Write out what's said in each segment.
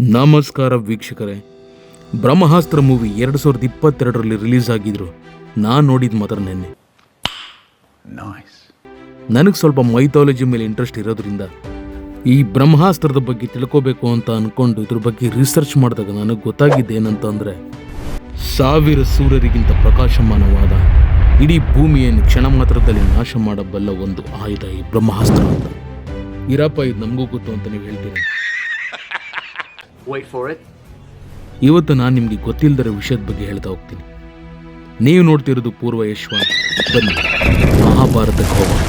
ನಮಸ್ಕಾರ ವೀಕ್ಷಕರೇ, ಬ್ರಹ್ಮಾಸ್ತ್ರ movie 2022ರಲ್ಲಿ release ಆಗಿದ್ರು. ನಾನು ನೋಡಿದ ಮಾತ್ರ ನೆನ್ನೆ. ನನಗೆ ಸ್ವಲ್ಪ ಮೈಥಾಲಜಿ ಮೇಲೆ ಇಂಟ್ರೆಸ್ಟ್ ಇರೋದ್ರಿಂದ ಈ ಬ್ರಹ್ಮಾಸ್ತ್ರದ ಬಗ್ಗೆ ತಿಳ್ಕೋಬೇಕು ಅಂತ ಅಂದ್ಕೊಂಡು ಇದ್ರ ಬಗ್ಗೆ ರಿಸರ್ಚ್ ಮಾಡಿದಾಗ ನನಗೆ ಗೊತ್ತಾಗಿದ್ದೇನಂತಂದರೆ, 1000 ಸೂರ್ಯರಿಗಿಂತ ಪ್ರಕಾಶಮಾನವಾದ ಇಡೀ ಭೂಮಿಯನ್ನು ಕ್ಷಣ ಮಾತ್ರದಲ್ಲಿ ನಾಶ ಮಾಡಬಲ್ಲ ಒಂದು ಆಯುಧ ಈ ಬ್ರಹ್ಮಾಸ್ತ್ರ ಅಂತ. ಇರಪ್ಪ, ಇದು ನಮಗೂ ಗೊತ್ತು ಅಂತ ನೀವು ಹೇಳ್ತೀರಿ. ಇವತ್ತು ನಾನು ನಿಮಗೆ ಗೊತ್ತಿಲ್ಲದರ ವಿಷಯದ ಬಗ್ಗೆ ಹೇಳ್ತಾ ಹೋಗ್ತೀನಿ. ನೀವು ನೋಡ್ತಿರೋದು ಪೂರ್ವ ಯಶ್ವ. ಬನ್ನಿ ಮಹಾಭಾರತಕ್ಕೆ ಹೋಗೋಣ.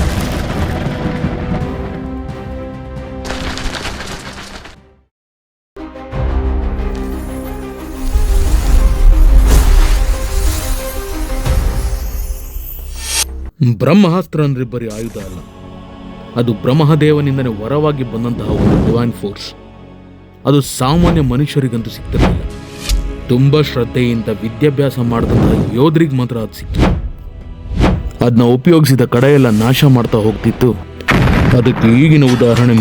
ಬ್ರಹ್ಮಾಸ್ತ್ರ ಅಂದ್ರೆ ಬರೀ ಆಯುಧ ಅಲ್ಲ, ಅದು ಬ್ರಹ್ಮದೇವನಿಂದನೇ ವರವಾಗಿ ಬಂದಂತಹ ಒಂದು ಡಿವೈನ್ ಫೋರ್ಸ್. ಅದು ಸಾಮಾನ್ಯ ಮನುಷ್ಯರಿಗಂತೂ ಸಿಗ್ತಿರಲಿಲ್ಲ. ತುಂಬ ಶ್ರದ್ಧೆಯಿಂದ ವಿದ್ಯಾಭ್ಯಾಸ ಮಾಡಿದಂತಹ ಯೋಧರಿಗೆ ಮಾತ್ರ ಅದು ಸಿಕ್ಕಿಲ್ಲ. ಅದನ್ನ ಉಪಯೋಗಿಸಿದ ಕಡೆಯೆಲ್ಲ ನಾಶ ಮಾಡ್ತಾ ಹೋಗ್ತಿತ್ತು. ಅದಕ್ಕೆ ಈಗಿನ ಉದಾಹರಣೆ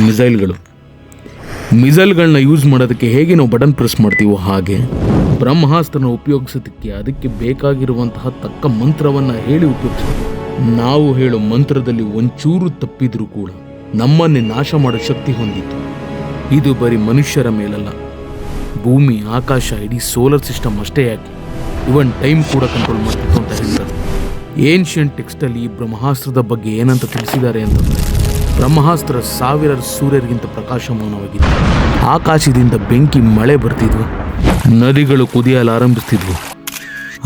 ಮಿಸೈಲ್ಗಳನ್ನ ಯೂಸ್ ಮಾಡೋದಕ್ಕೆ ಹೇಗೆ ನಾವು ಬಟನ್ ಪ್ರೆಸ್ ಮಾಡ್ತೀವೋ ಹಾಗೆ ಬ್ರಹ್ಮಾಸ್ತ್ರನ ಉಪಯೋಗಿಸೋದಕ್ಕೆ ಅದಕ್ಕೆ ಬೇಕಾಗಿರುವಂತಹ ತಕ್ಕ ಮಂತ್ರವನ್ನು ಹೇಳಿ ಉಪಯೋಗಿಸ್ತೀವಿ. ನಾವು ಹೇಳೋ ಮಂತ್ರದಲ್ಲಿ ಒಂಚೂರು ತಪ್ಪಿದ್ರೂ ಕೂಡ ನಮ್ಮನ್ನೇ ನಾಶ ಮಾಡೋ ಶಕ್ತಿ ಹೊಂದಿತ್ತು. ಇದು ಬರೀ ಮನುಷ್ಯರ ಮೇಲಲ್ಲ, ಭೂಮಿ, ಆಕಾಶ, ಇಡೀ ಸೋಲಾರ್ ಸಿಸ್ಟಮ್ ಅಷ್ಟೇ ಯಾಕೆ, ಇವನ್ ಟೈಮ್ ಕೂಡ ಕಂಟ್ರೋಲ್ ಮಾಡ್ತಿತ್ತು ಅಂತ ಹೇಳ್ತಾರೆ. ಏನ್ಷಿಯಂಟ್ ಟೆಕ್ಸ್ಟಲ್ಲಿ ಈ ಬ್ರಹ್ಮಾಸ್ತ್ರದ ಬಗ್ಗೆ ಏನಂತ ತಿಳಿಸಿದ್ದಾರೆ ಅಂತಂದರೆ, ಬ್ರಹ್ಮಾಸ್ತ್ರ 1000 ಸೂರ್ಯರಿಗಿಂತ ಪ್ರಕಾಶಮಾನವಾಗಿತ್ತು. ಆಕಾಶದಿಂದ ಬೆಂಕಿ ಮಳೆ ಬರ್ತಿದ್ವು, ನದಿಗಳು ಕುದಿಯಲು ಆರಂಭಿಸ್ತಿದ್ವು.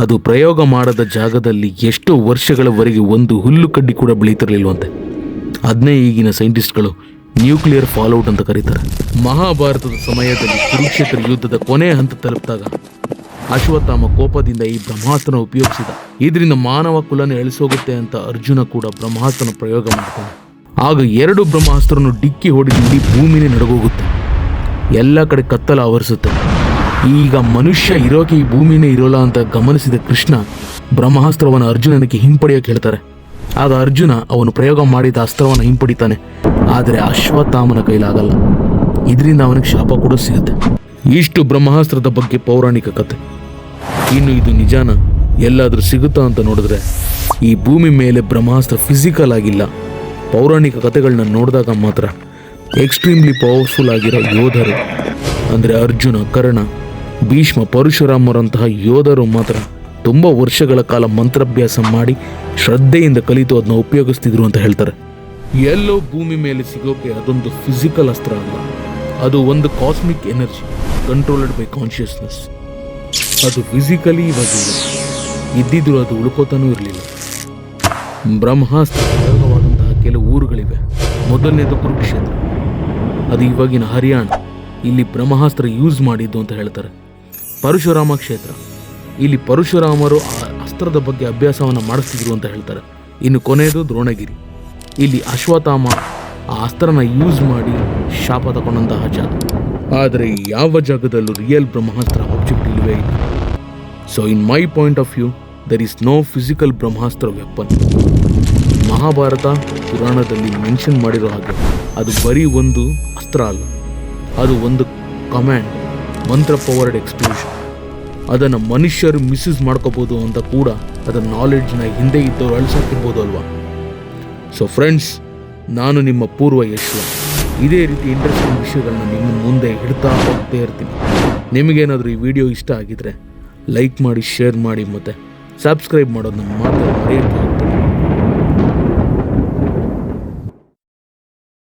ಅದು ಪ್ರಯೋಗ ಮಾಡದ ಜಾಗದಲ್ಲಿ ಎಷ್ಟೋ ವರ್ಷಗಳವರೆಗೆ ಒಂದು ಹುಲ್ಲು ಕಡ್ಡಿ ಕೂಡ ಬೆಳೀತಿರ್ಲಿಲ್ವಂತೆ. ಅದನ್ನೇ ಈಗಿನ ಸೈಂಟಿಸ್ಟ್ಗಳು ನ್ಯೂಕ್ಲಿಯರ್ ಫಾಲ್ಔಟ್ ಅಂತ ಕರೀತಾರೆ. ಮಹಾಭಾರತದ ಸಮಯದಲ್ಲಿ ಕುರುಕ್ಷೇತ್ರ ಯುದ್ಧದ ಕೊನೆಯ ಹಂತ ತಲುಪಿದಾಗ ಅಶ್ವತ್ಥಾಮ ಕೋಪದಿಂದ ಈ ಬ್ರಹ್ಮಾಸ್ತ್ರನ ಉಪಯೋಗಿಸಿದ. ಇದರಿಂದ ಮಾನವ ಕುಲನ ಎಳಿಸೋಗುತ್ತೆ ಅಂತ ಅರ್ಜುನ ಕೂಡ ಬ್ರಹ್ಮಾಸ್ತ್ರನ ಪ್ರಯೋಗ ಮಾಡ್ತಾನೆ. ಆಗ 2 ಬ್ರಹ್ಮಾಸ್ತ್ರನು ಡಿಕ್ಕಿ ಹೊಡೆದು ಇಡೀ ಭೂಮಿನೇ ನಡಗೋಗುತ್ತೆ, ಎಲ್ಲ ಕಡೆ ಕತ್ತಲ ಆವರಿಸುತ್ತೆ. ಈಗ ಮನುಷ್ಯ ಇರೋಕೆ ಈ ಭೂಮಿನೇ ಇರೋಲ್ಲ ಅಂತ ಗಮನಿಸಿದ ಕೃಷ್ಣ ಬ್ರಹ್ಮಾಸ್ತ್ರವನ್ನು ಅರ್ಜುನನಿಗೆ ಹಿಂಪಡೆಯೋಕೆ ಹೇಳ್ತಾರೆ. ಆಗ ಅರ್ಜುನ ಅವನು ಪ್ರಯೋಗ ಮಾಡಿದ ಅಸ್ತ್ರವನ್ನು ಹಿಂಪಡಿತಾನೆ. ಆದರೆ ಅಶ್ವತ್ಥಾಮನ ಕೈಲಾಗಲ್ಲ. ಇದರಿಂದ ಅವನಿಗೆ ಶಾಪ ಕೂಡ ಸಿಗುತ್ತೆ. ಇಷ್ಟು ಬ್ರಹ್ಮಾಸ್ತ್ರದ ಬಗ್ಗೆ ಪೌರಾಣಿಕ ಕಥೆ. ಇನ್ನು ಇದು ನಿಜಾನ, ಎಲ್ಲಾದರೂ ಸಿಗುತ್ತಾ ಅಂತ ನೋಡಿದ್ರೆ ಈ ಭೂಮಿ ಮೇಲೆ ಬ್ರಹ್ಮಾಸ್ತ್ರ ಫಿಸಿಕಲ್ ಆಗಿಲ್ಲ. ಪೌರಾಣಿಕ ಕಥೆಗಳನ್ನ ನೋಡಿದಾಗ ಮಾತ್ರ ಎಕ್ಸ್ಟ್ರೀಮ್ಲಿ ಪವರ್ಫುಲ್ ಆಗಿರೋ ಯೋಧರು ಅಂದರೆ ಅರ್ಜುನ, ಕರ್ಣ, ಭೀಷ್ಮ, ಪರಶುರಾಮರಂತಹ ಯೋಧರು ಮಾತ್ರ ತುಂಬ ವರ್ಷಗಳ ಕಾಲ ಮಂತ್ರಾಭ್ಯಾಸ ಮಾಡಿ ಶ್ರದ್ಧೆಯಿಂದ ಕಲಿತು ಅದನ್ನ ಉಪಯೋಗಿಸ್ತಿದ್ರು ಅಂತ ಹೇಳ್ತಾರೆ. ಎಲ್ಲೋ ಭೂಮಿ ಮೇಲೆ ಸಿಗೋಕೆ ಅದೊಂದು ಫಿಸಿಕಲ್ ಅಸ್ತ್ರ ಅಲ್ಲ, ಅದು ಒಂದು cosmic energy controlled by consciousness. ಅದು ಫಿಸಿಕಲಿ ಇವಾಗ ಇದ್ದಿದ್ರು ಅದು ಉಳ್ಕೋತಾನೂ ಇರಲಿಲ್ಲ. ಬ್ರಹ್ಮಾಸ್ತ್ರ ಪ್ರಯೋಗವಾದಂತಹ ಕೆಲವು ಊರುಗಳಿವೆ. ಮೊದಲನೇದು ಕುರುಕ್ಷೇತ್ರ, ಅದು ಇವಾಗಿನ ಹರಿಯಾಣ. ಇಲ್ಲಿ ಬ್ರಹ್ಮಾಸ್ತ್ರ ಯೂಸ್ ಮಾಡಿದ್ದು ಅಂತ ಹೇಳ್ತಾರೆ. ಪರಶುರಾಮ ಕ್ಷೇತ್ರ, ಇಲ್ಲಿ ಪರಶುರಾಮರು ಆ ಅಸ್ತ್ರದ ಬಗ್ಗೆ ಅಭ್ಯಾಸವನ್ನು ಮಾಡಿಸ್ತಿದ್ರು ಅಂತ ಹೇಳ್ತಾರೆ. ಇನ್ನು ಕೊನೆಯದು ದ್ರೋಣಗಿರಿ, ಇಲ್ಲಿ ಅಶ್ವತ್ಥಾಮ ಆ ಅಸ್ತ್ರನ ಯೂಸ್ ಮಾಡಿ ಶಾಪ ತಗೊಂಡಂತಹ ಜಾಗ. ಆದರೆ ಯಾವ ಜಾಗದಲ್ಲೂ ರಿಯಲ್ ಬ್ರಹ್ಮಾಸ್ತ್ರ ಆಬ್ಜೆಕ್ಟ್ ಇಲ್ಲವೇ ಇಲ್ಲ. So in my point of view there is no physical Brahmastra weapon. Mahabharata ಪುರಾಣದಲ್ಲಿ ಮೆನ್ಷನ್ ಮಾಡಿರೋ ಹಾಗೆ ಅದು ಬರೀ ಒಂದು ಅಸ್ತ್ರ ಅಲ್ಲ, ಅದು ಒಂದು ಕಮ್ಯಾಂಡ್, ಮಂತ್ರ ಪವರ್ಡ್ ಎಕ್ಸ್ಪ್ಲೋಷನ್. ಅದನ್ನು ಮನುಷ್ಯರು ಮಿಸ್ಯೂಸ್ ಮಾಡ್ಕೋಬೋದು ಅಂತ ಕೂಡ ಅದರ ನಾಲೆಡ್ಜ್ನ ಹಿಂದೆ ಇದ್ದವರು ಅಳಿಸಾಕಿರ್ಬೋದು ಅಲ್ವಾ. ಸೊ ಫ್ರೆಂಡ್ಸ್, ನಾನು ನಿಮ್ಮ ಪೂರ್ವ ಯಶ್ವ. ಇದೇ ರೀತಿ ಇಂಟ್ರೆಸ್ಟಿಂಗ್ ವಿಷಯಗಳನ್ನ ನಿಮ್ಮ ಮುಂದೆ ಇಡ್ತಾ ಹೋಗ್ತಾ ಇರ್ತೀನಿ. ನಿಮಗೇನಾದರೂ ಈ ವಿಡಿಯೋ ಇಷ್ಟ ಆಗಿದ್ರೆ ಲೈಕ್ ಮಾಡಿ, ಶೇರ್ ಮಾಡಿ ಮತ್ತು ಸಬ್ಸ್ಕ್ರೈಬ್ ಮಾಡೋದನ್ನ ಮಾತ್ರ ಮರೆಯಕ್ಕೆ